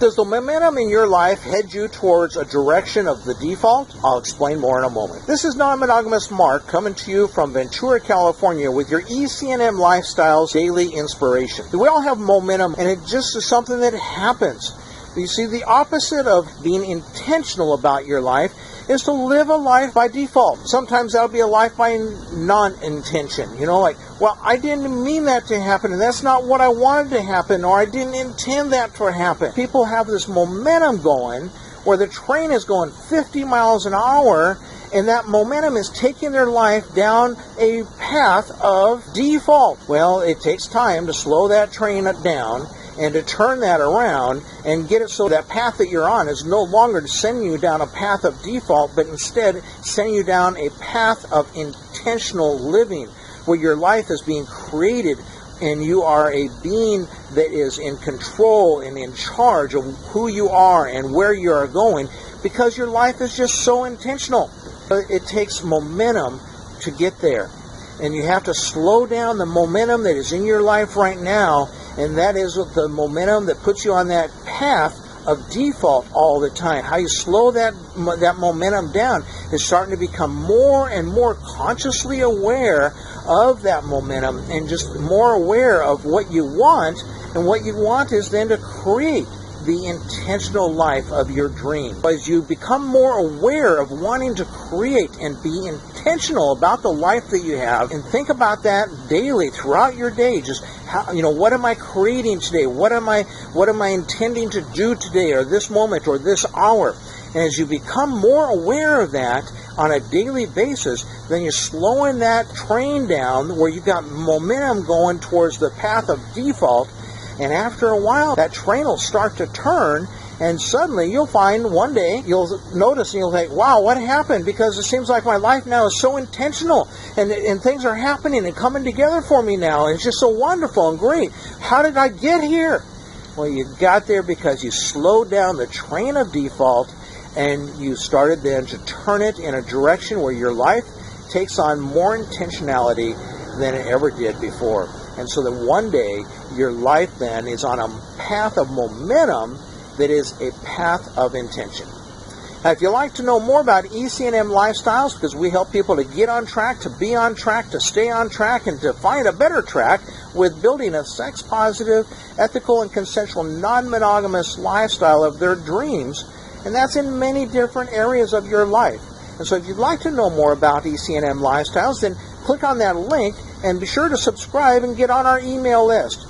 Does the momentum in your life head you towards a direction of the default? I'll explain more in a moment. This is Non-Monogamous Mark coming to you from Ventura, California with your ECNM Lifestyles Daily Inspiration. We all have momentum, and it just is something that happens. You see, the opposite of being intentional about your life is to live a life by default. Sometimes that'll be a life by non-intention. Like, well, I didn't mean that to happen, and that's not what I wanted to happen, or I didn't intend that to happen. People have this momentum going where the train is going 50 miles an hour, and that momentum is taking their life down a path of default. Well, it takes time to slow that train down and to turn that around and get it so that path that you're on is no longer sending you down a path of default, but instead sending you down a path of intentional living, where your life is being created and you are a being that is in control and in charge of who you are and where you are going, because your life is just so intentional. It takes momentum to get there, and you have to slow down the momentum that is in your life right now, and that is the momentum that puts you on that path of default all the time. How you slow that momentum down is starting to become more and more consciously aware of that momentum, and just more aware of what you want. And what you want is then to create the intentional life of your dream. As you become more aware of wanting to create and be intentional about the life that you have, and think about that daily throughout your day, just how, what am I creating today? What am I intending to do today, or this moment, or this hour? And as you become more aware of that on a daily basis, then you're slowing that train down where you've got momentum going towards the path of default. And after a while, that train will start to turn, and suddenly you'll find one day, you'll notice and you'll think, wow, what happened? Because it seems like my life now is so intentional, and things are happening and coming together for me now, and it's just so wonderful and great. How did I get here? Well, you got there because you slowed down the train of default, and you started then to turn it in a direction where your life takes on more intentionality than it ever did before. And so that one day, your life then is on a path of momentum that is a path of intention. Now, if you'd like to know more about ECNM Lifestyles, because we help people to get on track, to be on track, to stay on track, and to find a better track with building a sex positive, ethical, and consensual non-monogamous lifestyle of their dreams, and that's in many different areas of your life. And so if you'd like to know more about ECNM Lifestyles, then click on that link and be sure to subscribe and get on our email list.